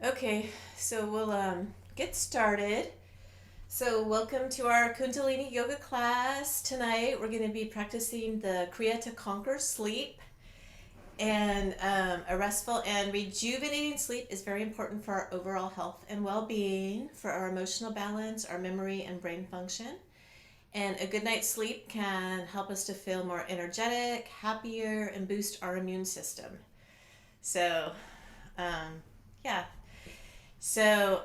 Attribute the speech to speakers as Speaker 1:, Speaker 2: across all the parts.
Speaker 1: Okay, so we'll get started. So, welcome to our Kundalini yoga class. Tonight, we're going to be practicing the Kriya to conquer sleep. And a restful and rejuvenating sleep is very important for our overall health and well being, for our emotional balance, our memory, and brain function. And a good night's sleep can help us to feel more energetic, happier, and boost our immune system. So, um, yeah. So,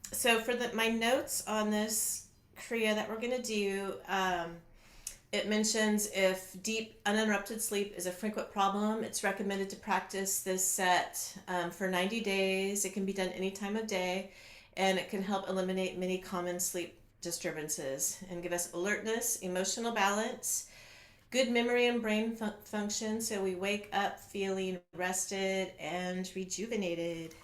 Speaker 1: for my notes on this Kriya that we're gonna do, it mentions if deep uninterrupted sleep is a frequent problem, it's recommended to practice this set for 90 days. It can be done any time of day, and it can help eliminate many common sleep disturbances and give us alertness, emotional balance, good memory and brain function, so we wake up feeling rested and rejuvenated.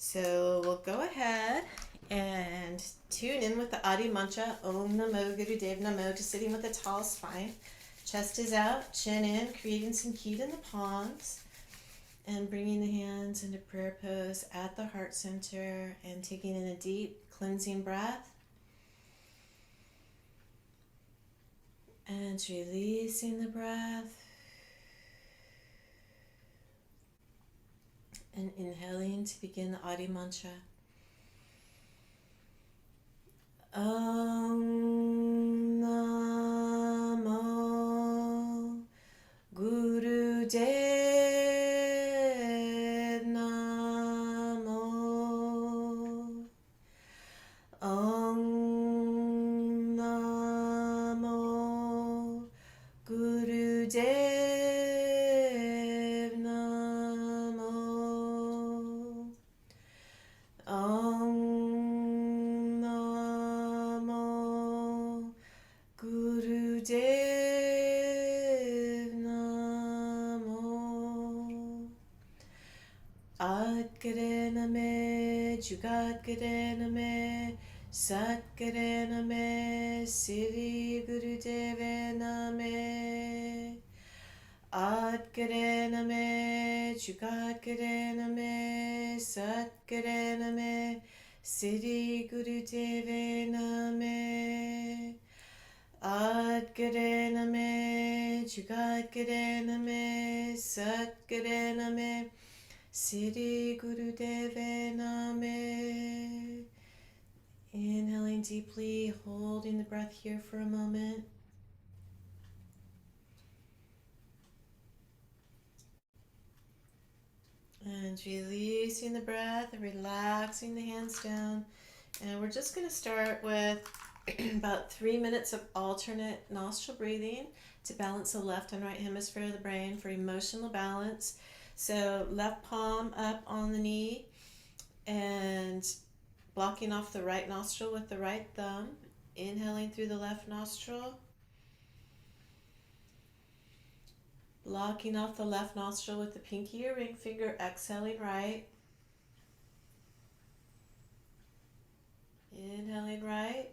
Speaker 1: So we'll go ahead and tune in with the Adi mantra, Om Namo Guru Dev Namo, just sitting with a tall spine. Chest is out, chin in, creating some heat in the palms, and bringing the hands into prayer pose at the heart center and taking in a deep cleansing breath. And releasing the breath. And inhaling to begin the Adi mantra. Om Namo Guru Dev Namo. Om Namo Guru Dev Namo. Om Namo Guru Dev Namo. Adgare Name, Jugat Gare Name, Sat Gare Name, Siri Guru Deve Name. Adgare Name, Jugat Gare Name, Sat Gare Name, Siri Guru Deve Name. Adgare Name, Jugat Gare Name, Sat Gare Name, Siri Guru Deve Name. Inhaling deeply, holding the breath here for a moment. And releasing the breath and relaxing the hands down. And we're just going to start with about 3 minutes of alternate nostril breathing to balance the left and right hemisphere of the brain for emotional balance. So left palm up on the knee and blocking off the right nostril with the right thumb. Inhaling through the left nostril. Blocking off the left nostril with the pinky or ring finger. Exhaling right. Inhaling right.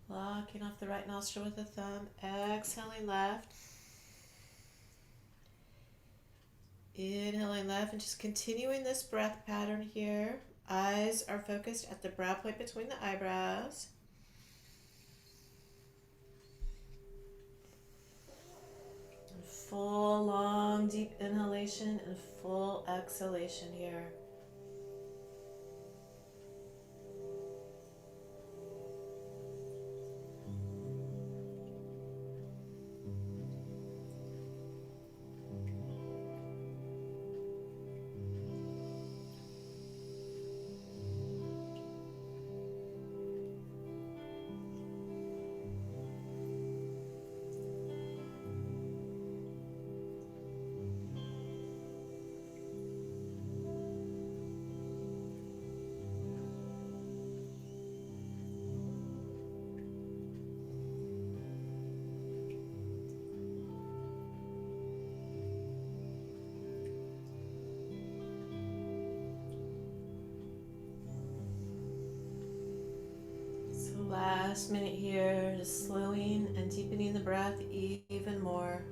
Speaker 1: Blocking off the right nostril with the thumb. Exhaling left. Inhaling left and just continuing this breath pattern here. Eyes are focused at the brow point between the eyebrows. Full, long, deep inhalation and full exhalation here. Last minute here, just slowing and deepening the breath even more.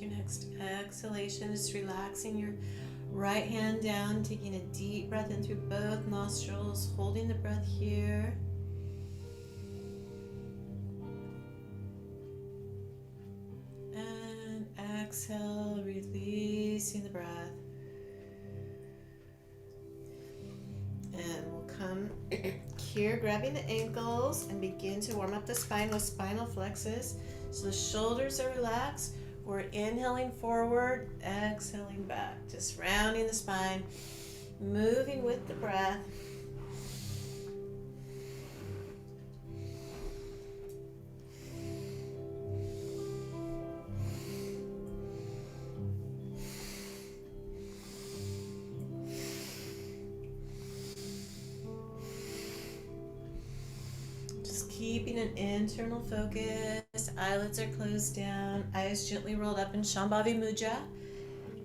Speaker 1: Your next exhalation, just relaxing your right hand down, taking a deep breath in through both nostrils, holding the breath here. And exhale, releasing the breath. And we'll come here, grabbing the ankles, and begin to warm up the spine with spinal flexes. So the shoulders are relaxed. We're inhaling forward, exhaling back, just rounding the spine, moving with the breath. Keeping an internal focus, eyelids are closed down, eyes gently rolled up in Shambhavi Mudra.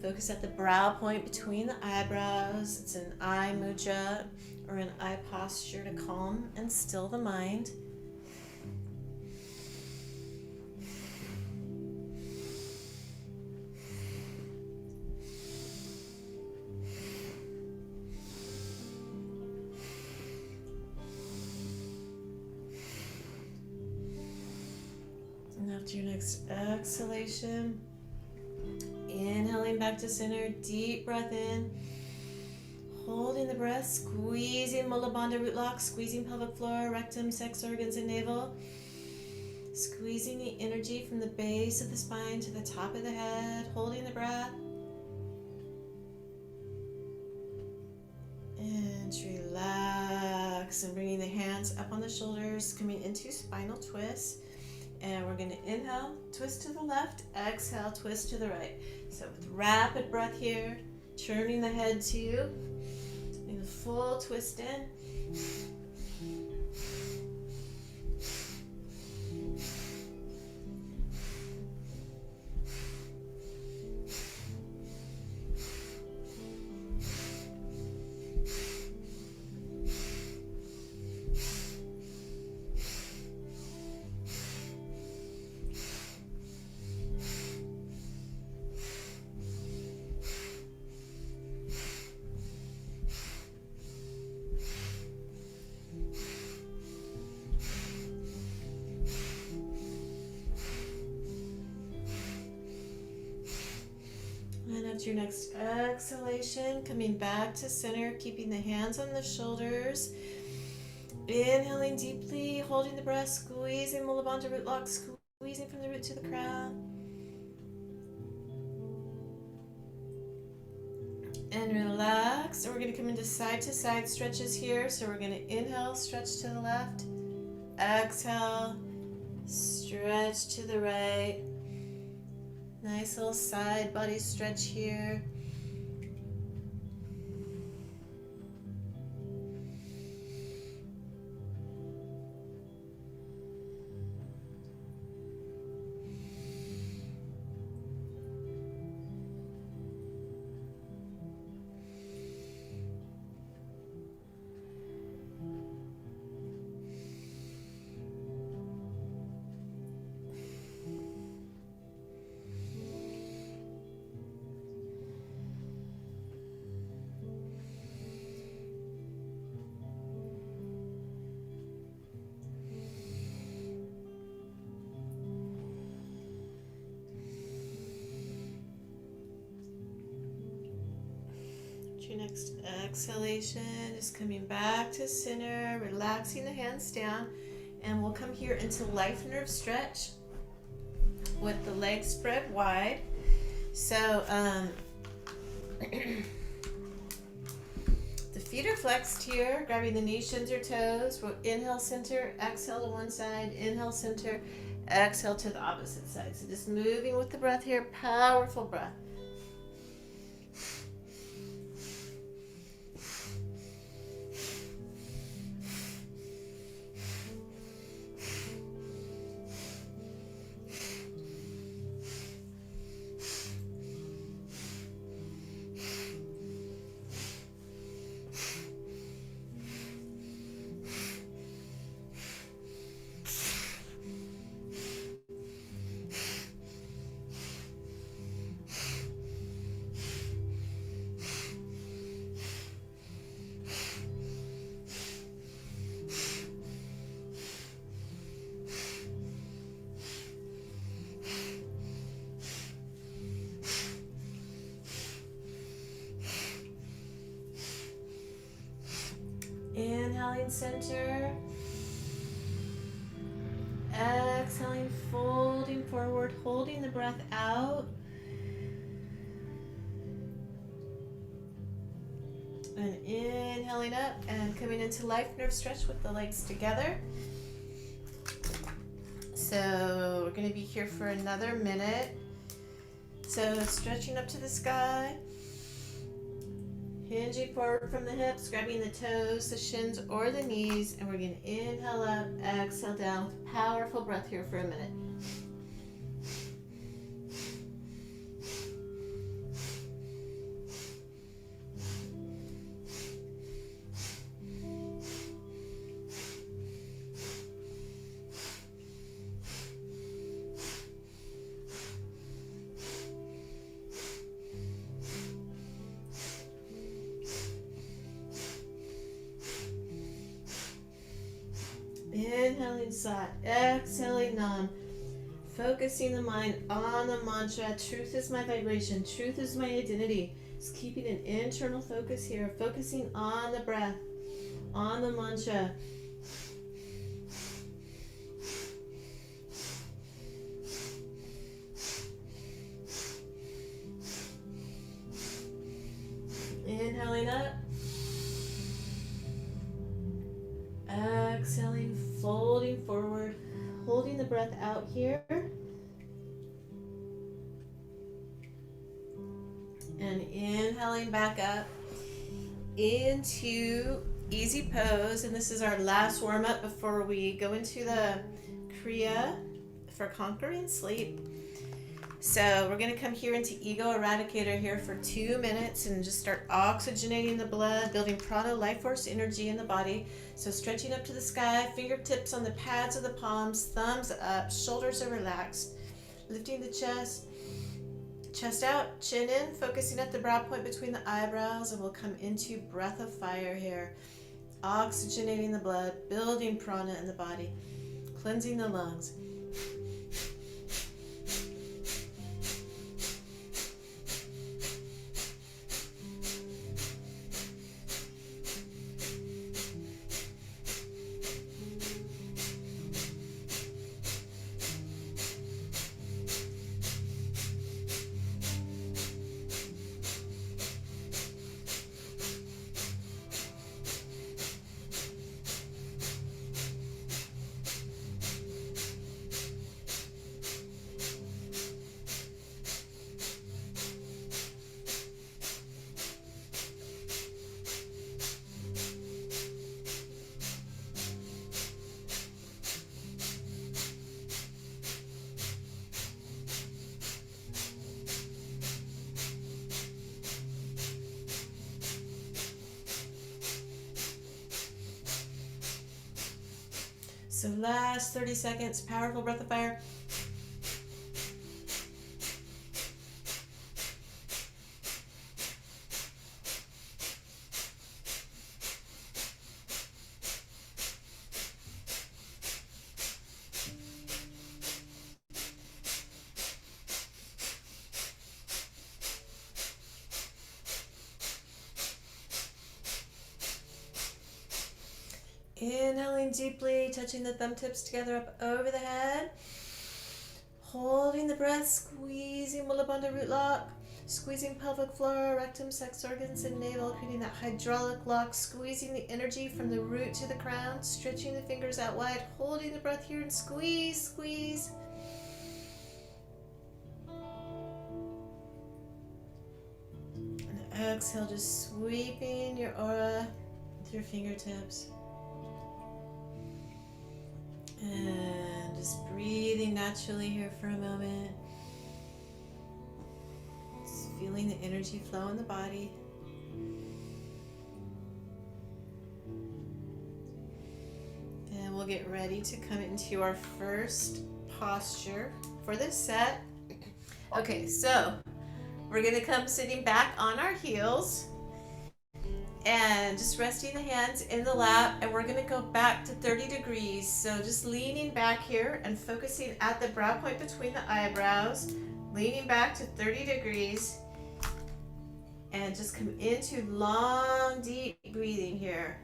Speaker 1: Focus at the brow point between the eyebrows. It's an eye mudra or an eye posture to calm and still the mind. And after your next exhalation, inhaling back to center, deep breath in, holding the breath, squeezing Mula Bandha root lock, squeezing pelvic floor, rectum, sex organs, and navel. Squeezing the energy from the base of the spine to the top of the head, holding the breath. And relax, and bringing the hands up on the shoulders, coming into spinal twist. And we're going to inhale, twist to the left, exhale, twist to the right. So with rapid breath here, turning the head to you, doing the full twist in. And after your next exhalation, coming back to center, keeping the hands on the shoulders. Inhaling deeply, holding the breath, squeezing Mula Bandha root lock, squeezing from the root to the crown. And relax. And we're going to come into side to side stretches here. So we're going to inhale, stretch to the left. Exhale, stretch to the right. Nice little side body stretch here. Your next exhalation is coming back to center, relaxing the hands down, and we'll come here into life nerve stretch with the legs spread wide. So the feet are flexed here, grabbing the knees, shins, or toes. We'll inhale center, exhale to one side, inhale center, exhale to the opposite side. So just moving with the breath here, powerful breath. Inhaling center. Exhaling, folding forward, holding the breath out. And inhaling up and coming into life nerve stretch with the legs together. So we're going to be here for another minute. So stretching up to the sky. Hinging forward from the hips, grabbing the toes, the shins, or the knees. And we're going to inhale up, exhale down. Powerful breath here for a minute. Inhaling sat, exhaling nam. Focusing the mind on the mantra. Truth is my vibration. Truth is my identity. Just keeping an internal focus here. Focusing on the breath, on the mantra. Inhaling up. Exhaling, folding forward, holding the breath out here. And inhaling back up into easy pose. And this is our last warm up before we go into the Kriya for conquering sleep. So we're going to come here into ego eradicator here for 2 minutes and just start oxygenating the blood, building prana, life force, energy in the body. So stretching up to the sky, fingertips on the pads of the palms, thumbs up, shoulders are relaxed. Lifting the chest, chest out, chin in, focusing at the brow point between the eyebrows, and we'll come into breath of fire here. Oxygenating the blood, building prana in the body, cleansing the lungs. So last 30 seconds, powerful breath of fire. Inhaling deeply, touching the thumb tips together up over the head. Holding the breath, squeezing Mula Bandha root lock, squeezing pelvic floor, rectum, sex organs, and navel, creating that hydraulic lock, squeezing the energy from the root to the crown, stretching the fingers out wide, holding the breath here and squeeze, squeeze. And exhale, just sweeping your aura with your fingertips. And just breathing naturally here for a moment. Just feeling the energy flow in the body. And we'll get ready to come into our first posture for this set. Okay, so we're going to come sitting back on our heels. And just resting the hands in the lap, and we're going to go back to 30 degrees. So just leaning back here and focusing at the brow point between the eyebrows, leaning back to 30 degrees, and just come into long, deep breathing here.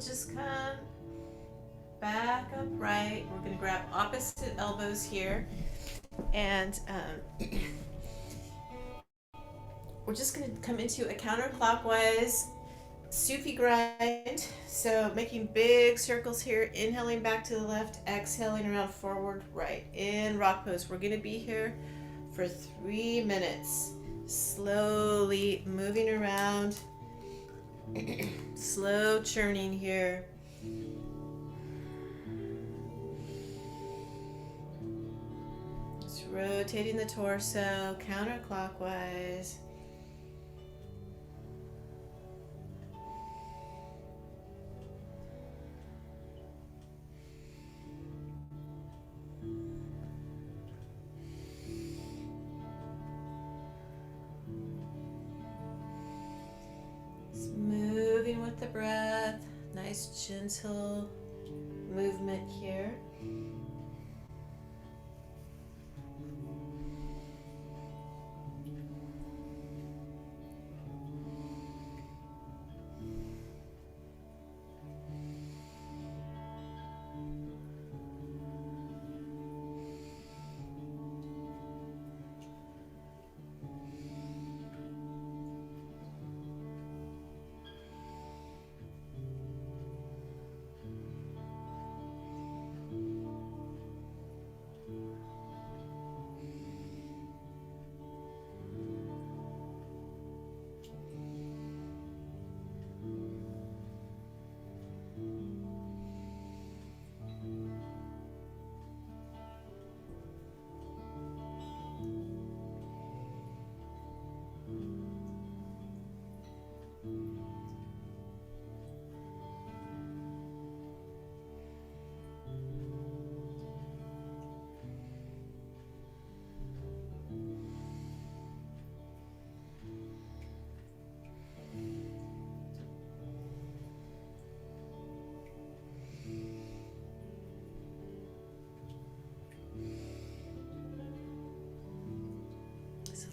Speaker 1: just come back upright. We're going to grab opposite elbows here. And we're just going to come into a counterclockwise Sufi grind. So making big circles here, inhaling back to the left, exhaling around forward, right. In rock pose. We're going to be here for 3 minutes. Slowly moving around. Slow churning here. Just rotating the torso counterclockwise. Moving with the breath, nice gentle movement here.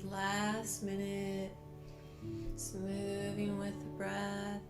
Speaker 1: Last minute, just moving with the breath.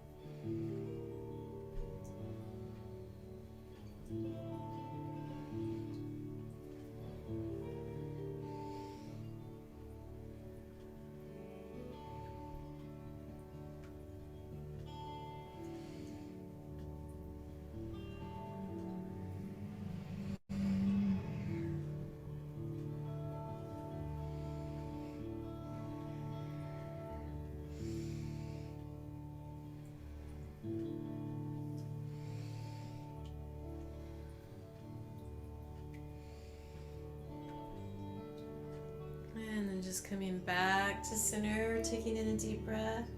Speaker 1: And then just coming back to center, taking in a deep breath.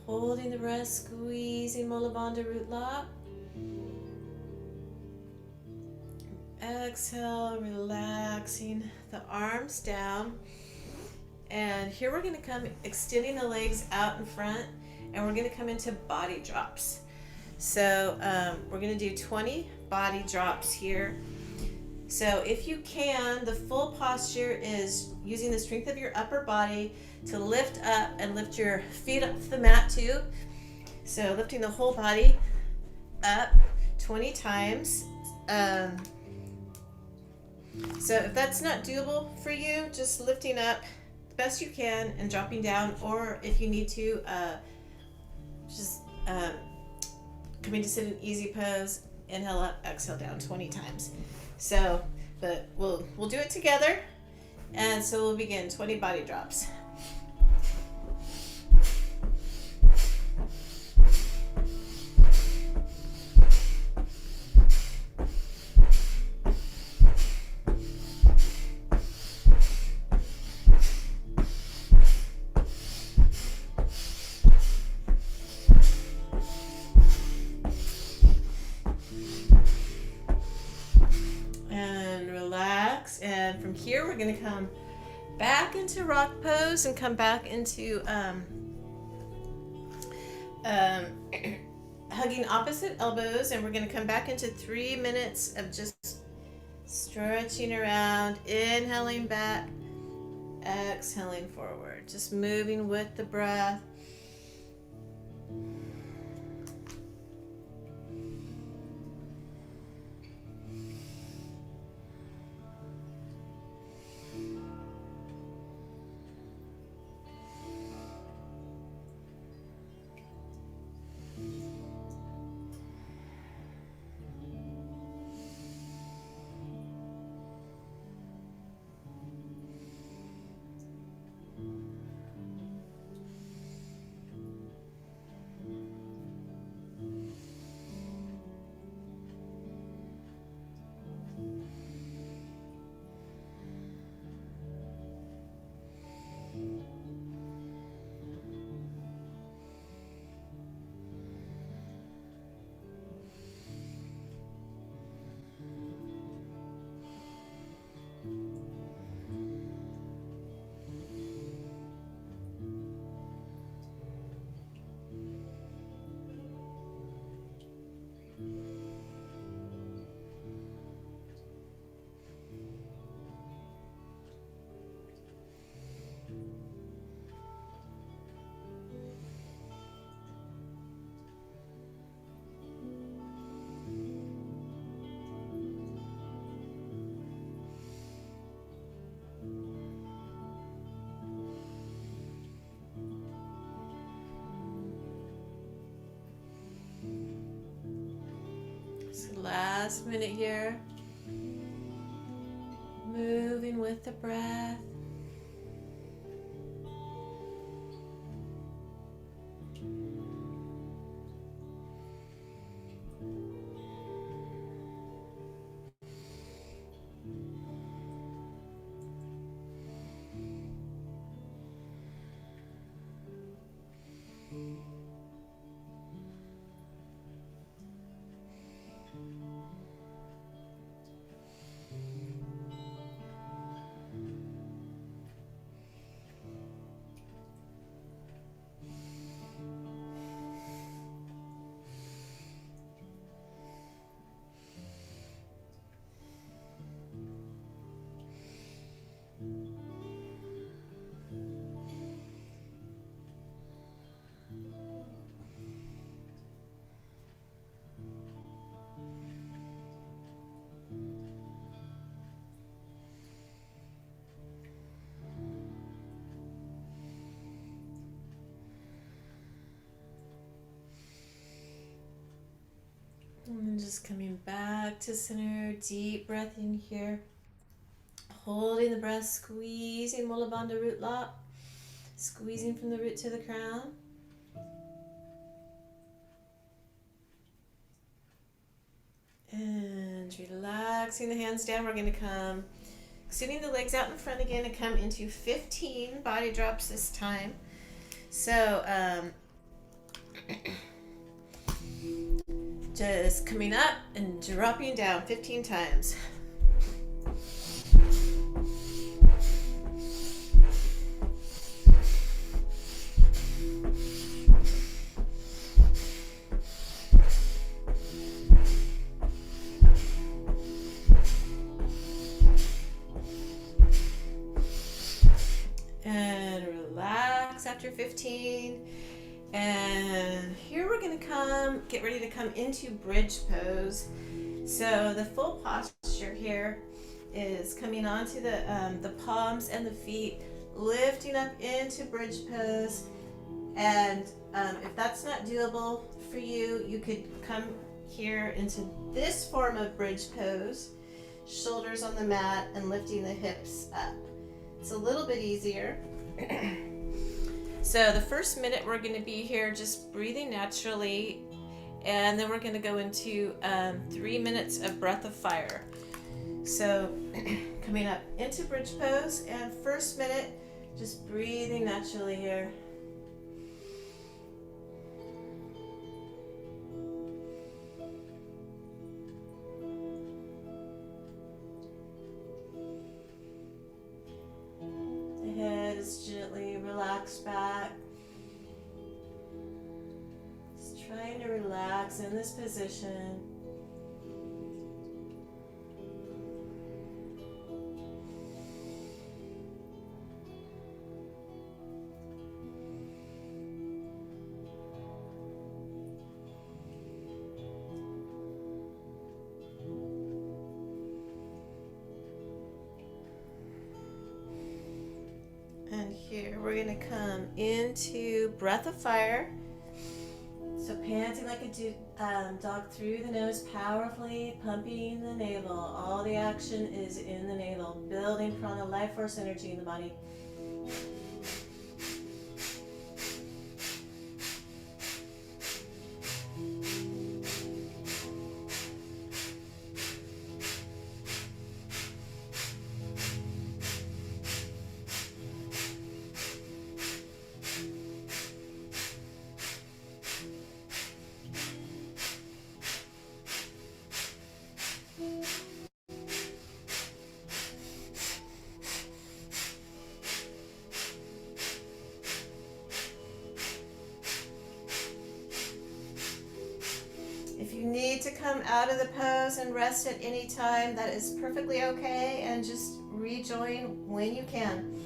Speaker 1: Holding the breath, squeezing Mula Bandha root lock. Exhale, relaxing the arms down. And here we're going to come extending the legs out in front, and we're going to come into body drops. So we're going to do 20 body drops here. So if you can, the full posture is using the strength of your upper body to lift up and lift your feet up to the mat too. So lifting the whole body up 20 times. So if that's not doable for you, just lifting up the best you can and dropping down, or if you need to, just coming to sit in easy pose, inhale up, exhale down 20 times. So, but we'll do it together, and so we'll begin 20 body drops. And from here we're going to come back into rock pose and come back into hugging opposite elbows, and we're going to come back into 3 minutes of just stretching around, inhaling back, exhaling forward, just moving with the breath. last minute here. Moving with the breath. And then just coming back to center, deep breath in here. Holding the breath, squeezing Mula Bandha root lock, squeezing from the root to the crown. And relaxing the hands down. We're going to come, extending the legs out in front again and come into 15 body drops this time. So, just coming up and dropping down 15 times. And relax after 15. And here we're going to get ready to come into bridge pose. So the full posture here is coming onto the palms and the feet, lifting up into bridge pose. And if that's not doable for you, you could come here into this form of bridge pose, shoulders on the mat and lifting the hips up. It's a little bit easier. So the first minute we're going to be here just breathing naturally, and then we're going to go into 3 minutes of breath of fire. So coming up into bridge pose, and first minute just breathing naturally here. The head is gently relaxed back. Just trying to relax in this position. And here we're going to come into breath of fire. So panting like a dog through the nose, powerfully pumping the navel. All the action is in the navel, building prana, life force energy in the body. If you need to come out of the pose and rest at any time, that is perfectly okay, and just rejoin when you can.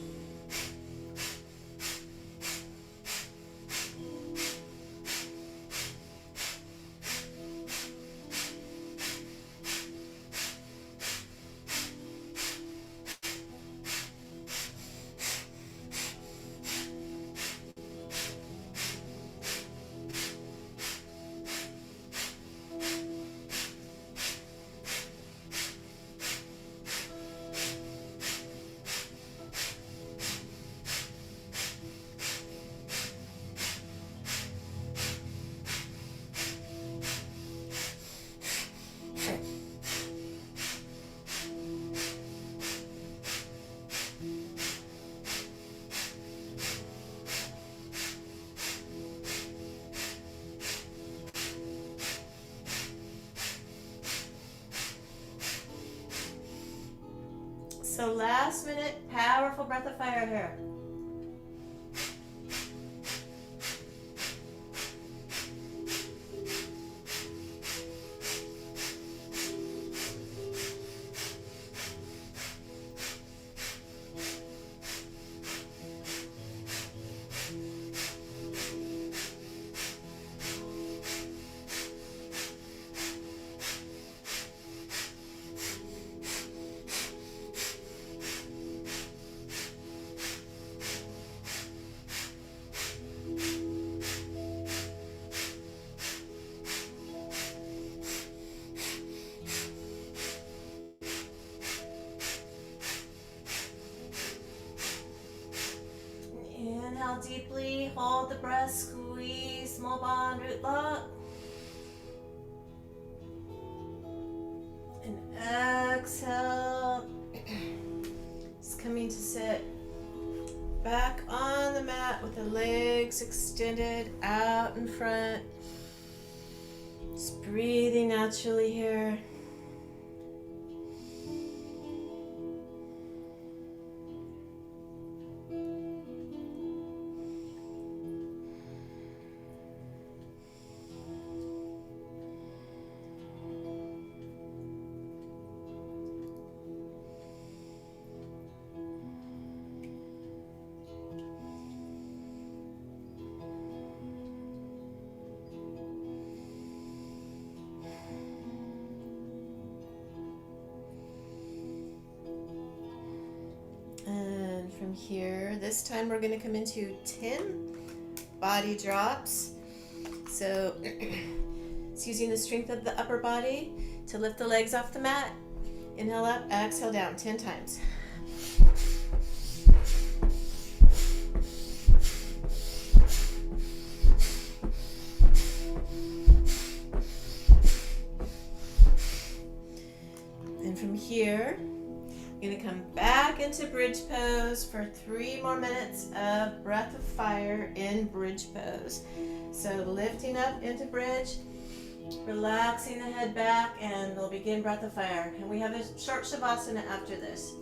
Speaker 1: So last minute, powerful breath of fire here. Inhale deeply, hold the breath, squeeze, small bond, root lock. And exhale. Just coming to sit back on the mat with the legs extended out in front. Just breathing naturally here. And from here, this time we're going to come into 10 body drops. So it's using the strength of the upper body to lift the legs off the mat. Inhale up, exhale down 10 times. And from here, I'm going to come back into bridge pose for 3 more minutes of breath of fire in bridge pose. So lifting up into bridge, relaxing the head back, and we'll begin breath of fire. And we have a short Shavasana after this.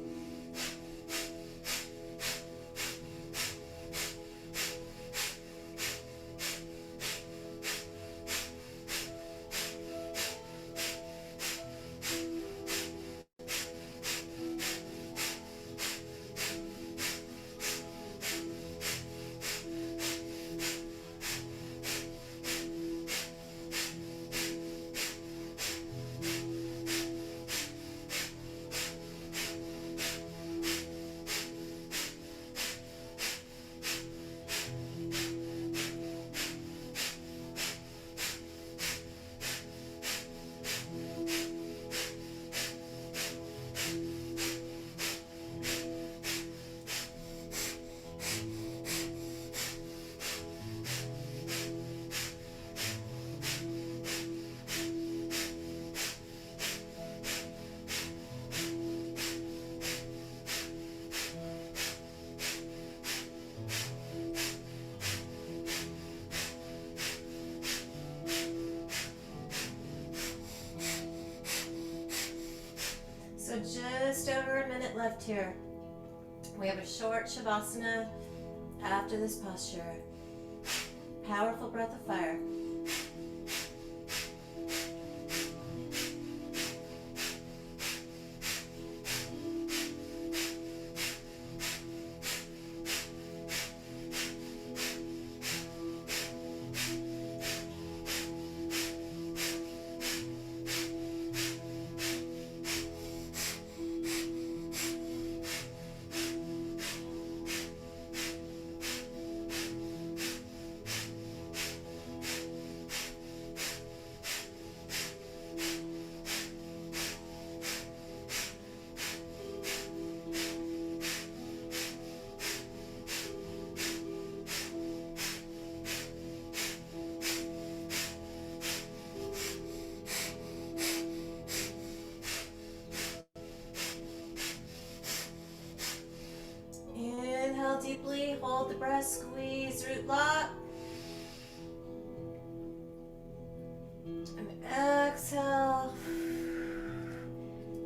Speaker 1: So just over a minute left here. We have a short Shavasana after this posture. Powerful breath of fire. Inhale deeply, hold the breath, squeeze, root lock. And exhale.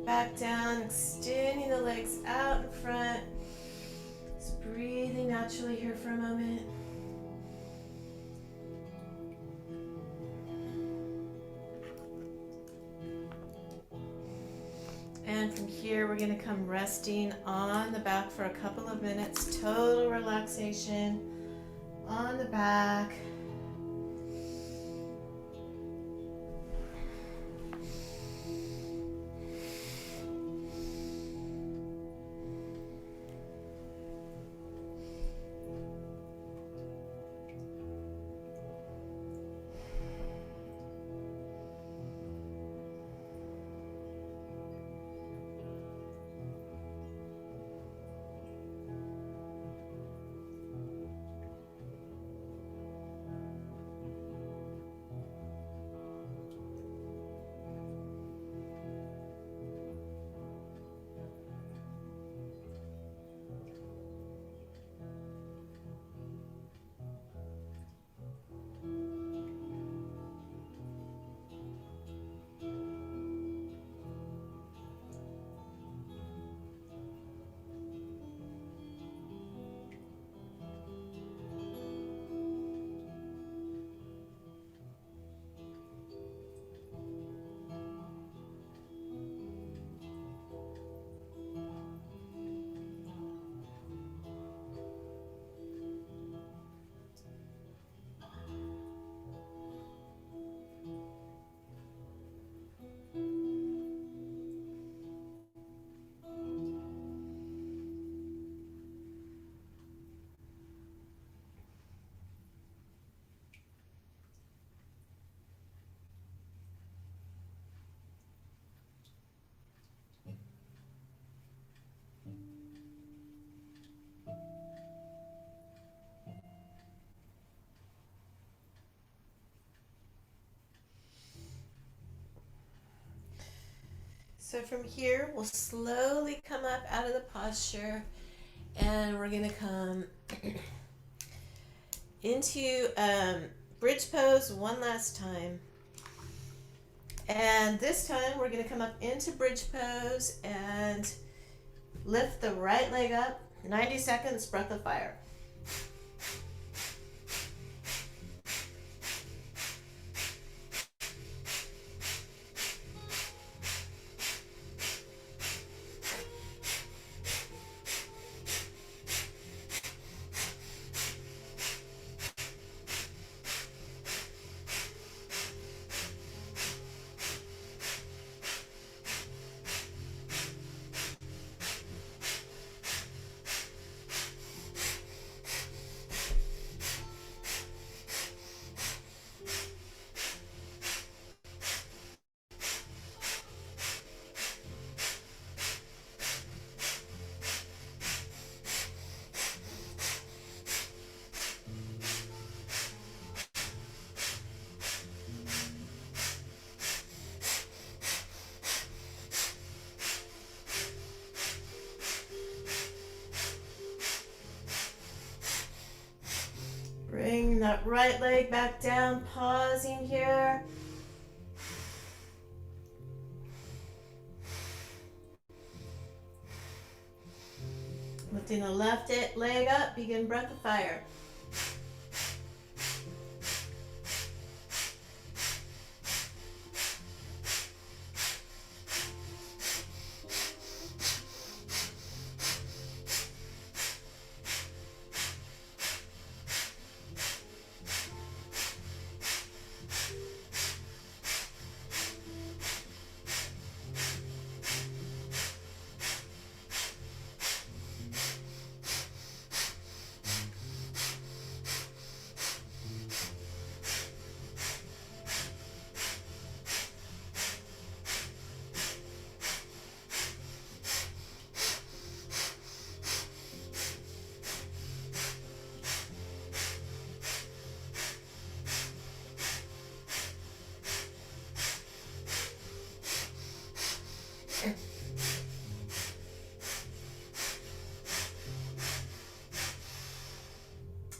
Speaker 1: back down, extending the legs out in front. Just breathing naturally here for a moment. And from here, we're going to come resting on the back for a couple of minutes. Total relaxation on the back. So from here, we'll slowly come up out of the posture, and we're gonna come into bridge pose one last time. And this time, we're gonna come up into bridge pose and lift the right leg up. 90 seconds, breath of fire. Bring that right leg back down, pausing here. Lifting the left leg up, begin breath of fire.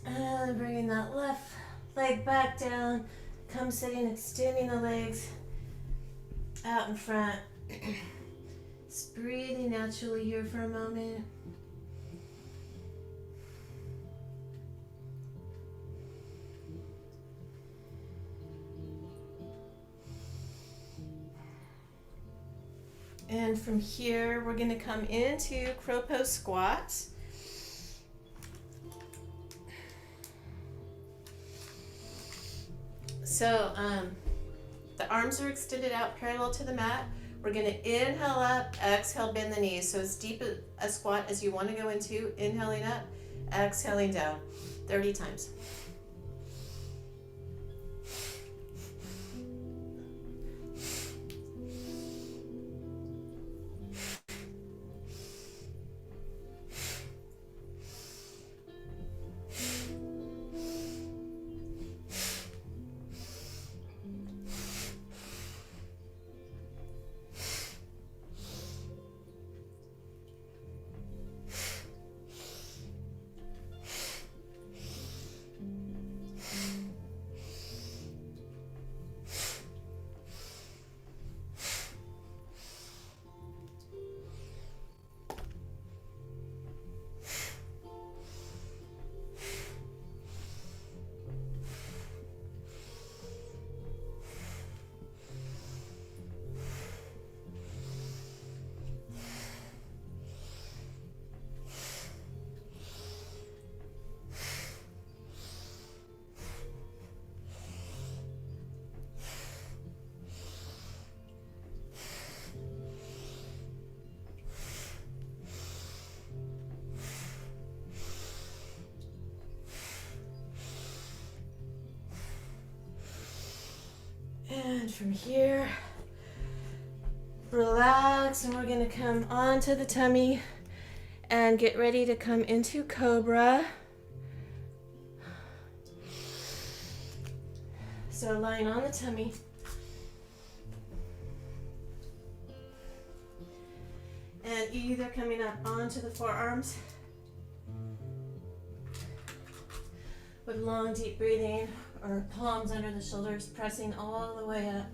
Speaker 1: And bringing that left leg back down, come sitting, extending the legs out in front. Just breathing naturally here for a moment. And from here, we're going to come into crow pose squat. So the arms are extended out parallel to the mat. We're going to inhale up, exhale, bend the knees. So as deep a squat as you want to go into, inhaling up, exhaling down, 30 times. And from here, relax, and we're going to come onto the tummy and get ready to come into Cobra. So lying on the tummy. And either coming up onto the forearms with long, deep breathing, or palms under the shoulders, pressing all the way up.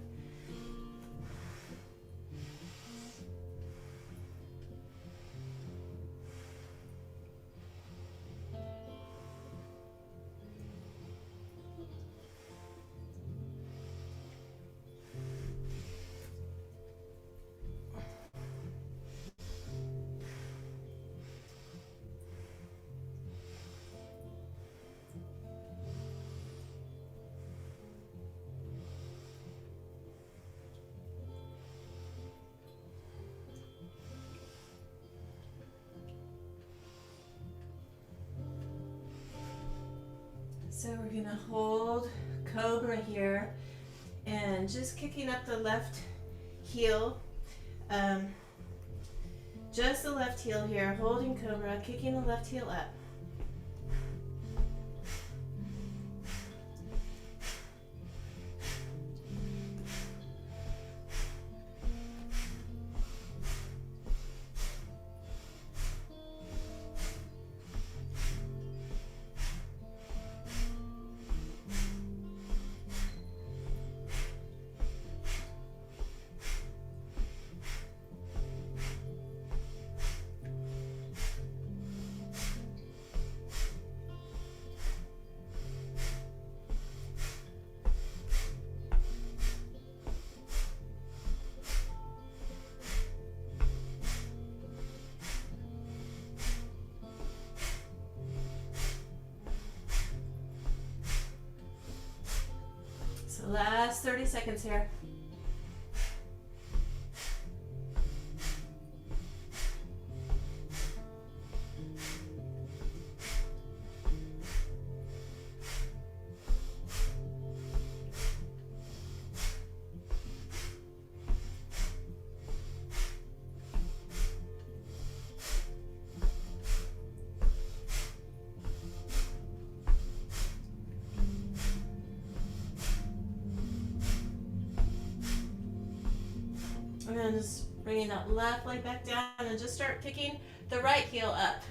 Speaker 1: So we're going to hold Cobra here and just kicking up the left heel. Just the left heel here, holding Cobra, kicking the left heel up. So last 30 seconds here. And then just bringing that left leg back down and just start kicking the right heel up.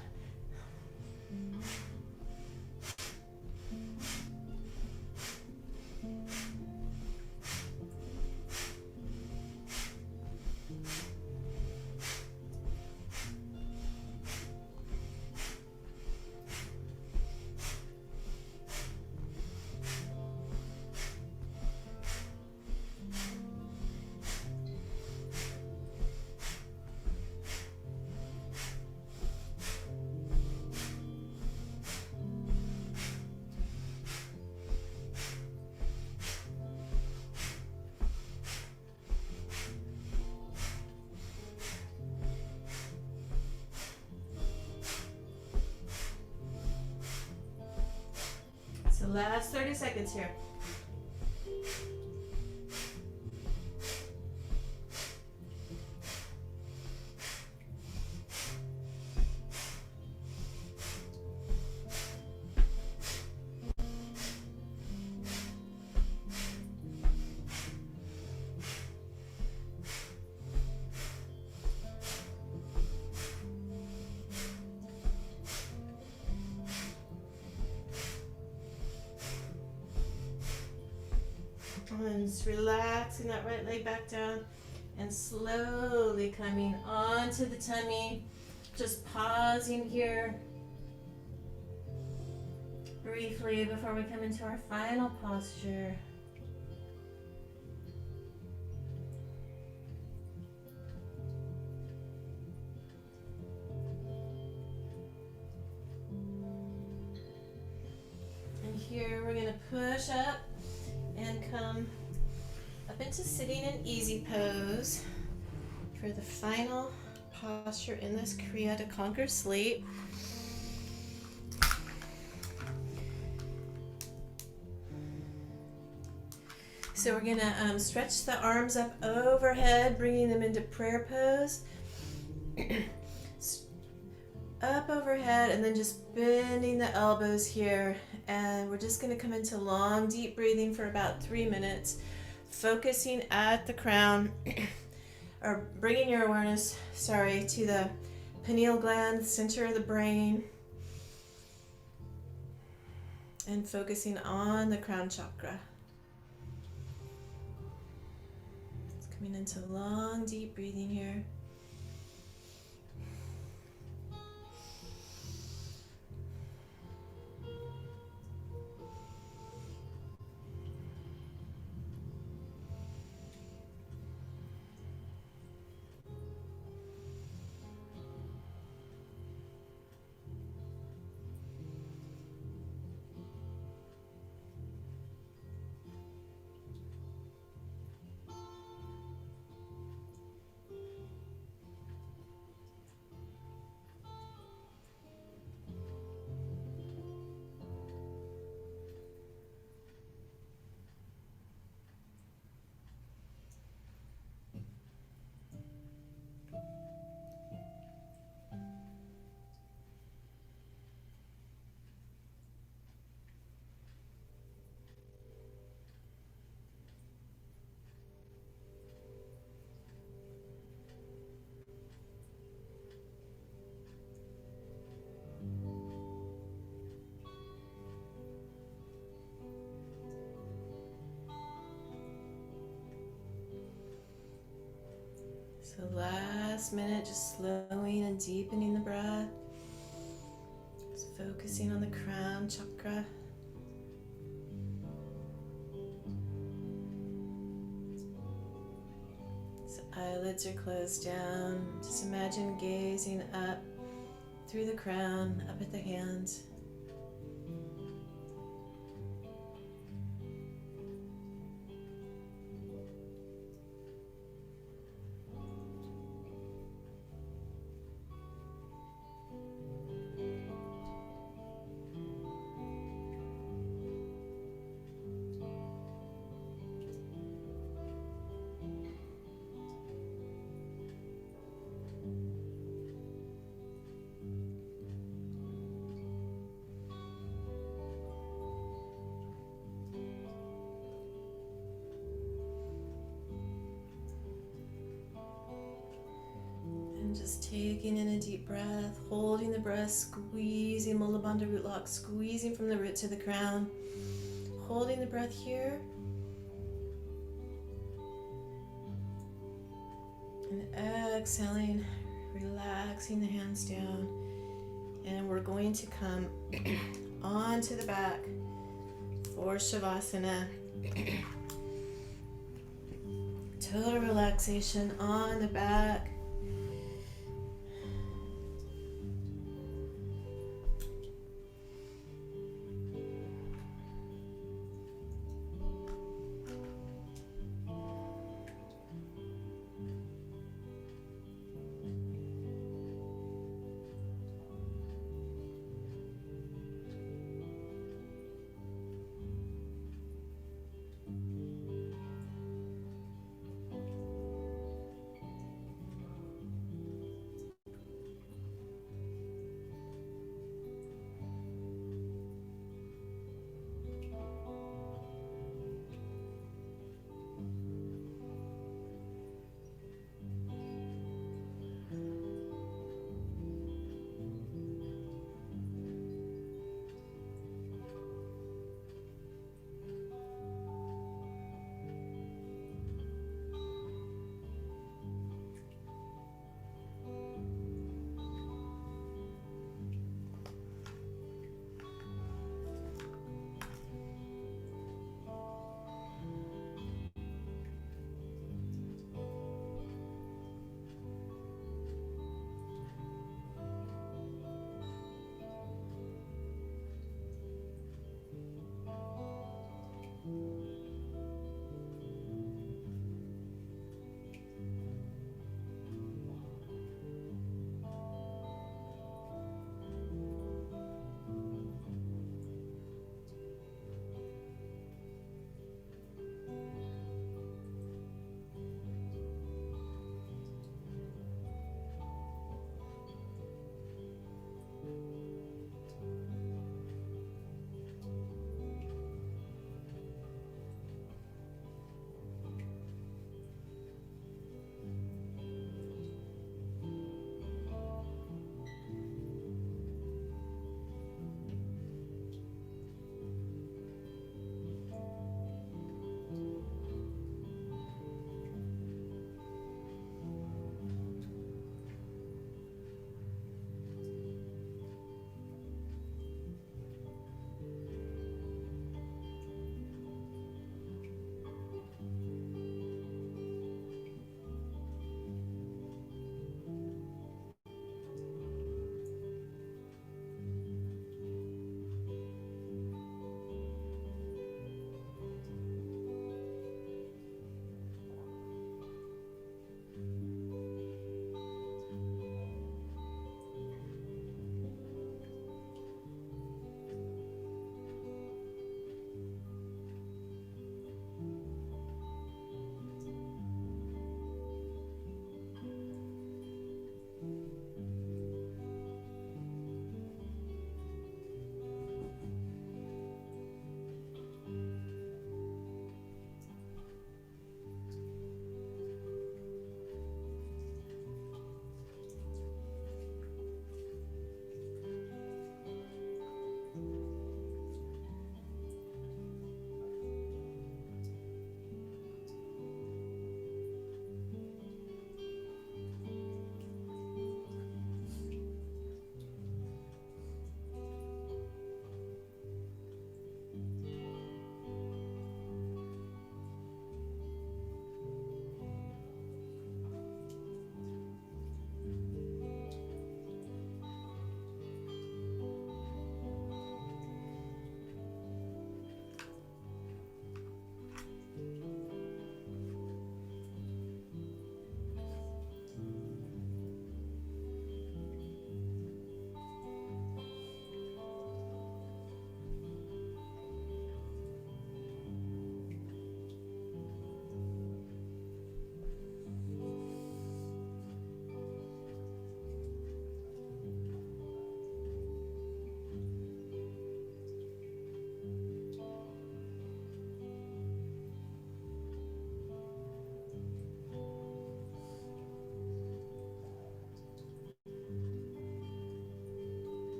Speaker 1: last 30 seconds here. And just relaxing that right leg back down and slowly coming onto the tummy. Just pausing here briefly before we come into our final posture. And here we're going to push up and come up into sitting in easy pose for the final posture in this Kriya to conquer sleep. So we're gonna stretch the arms up overhead, bringing them into prayer pose. Up overhead, and then just bending the elbows here. And we're just gonna come into long, deep breathing for about 3 minutes, focusing at the crown, or bringing your awareness, to the pineal gland, center of the brain, and focusing on the crown chakra. Coming into long, deep breathing here. So last minute, just slowing and deepening the breath. Just focusing on the crown chakra. So eyelids are closed down. Just imagine gazing up through the crown, up at the hands. Just taking in a deep breath, holding the breath, squeezing Mula Bandha root lock, squeezing from the root to the crown, holding the breath here, and exhaling, relaxing the hands down, and we're going to come onto the back for Shavasana. Total relaxation on the back.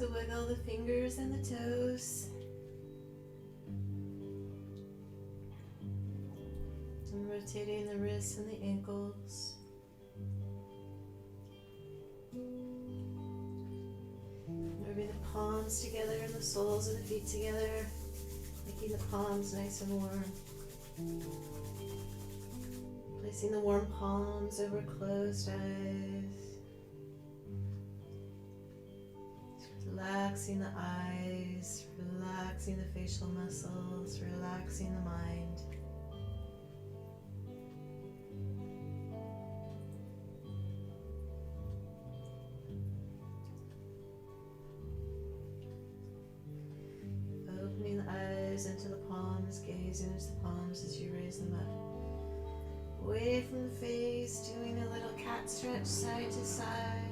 Speaker 1: to wiggle the fingers and the toes. And rotating the wrists and the ankles. Moving the palms together and the soles of the feet together. Making the palms nice and warm. Placing the warm palms over closed eyes. Relaxing the eyes, relaxing the facial muscles, relaxing the mind. Opening the eyes into the palms, gazing into the palms as you raise them up. Away from the face, doing a little cat stretch side to side.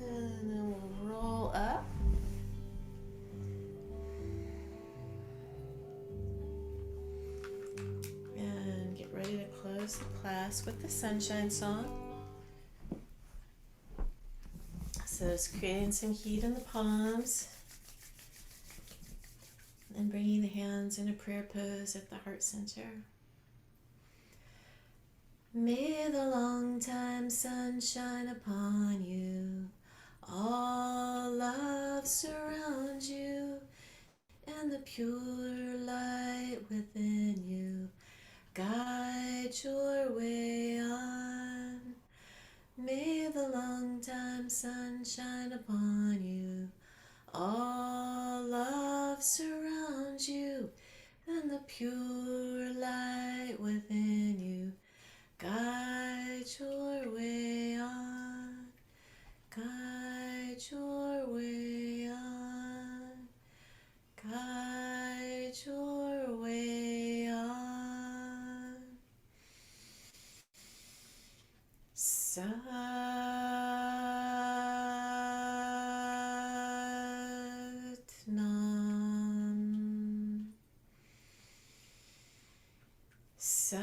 Speaker 1: And then we'll roll up. And get ready to close the class with the sunshine song. So it's creating some heat in the palms. And bringing the hands in a prayer pose at the heart center. May the long time sun shine upon you. All love surround you. And the pure light within you guide your way on. May the long time sun shine upon you. All love surrounds you, and the pure light within you guide your way on, guide your way on, guide your way on. Nam. Sat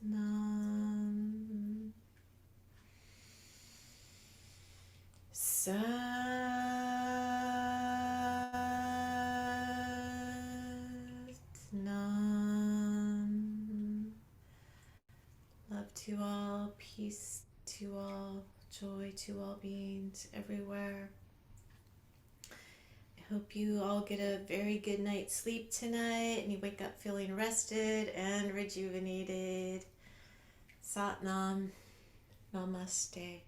Speaker 1: Nam. Sat Nam. Love to all, peace to all, joy to all beings everywhere. I hope you all get a very good night's sleep tonight and you wake up feeling rested and rejuvenated. Sat Nam. Namaste.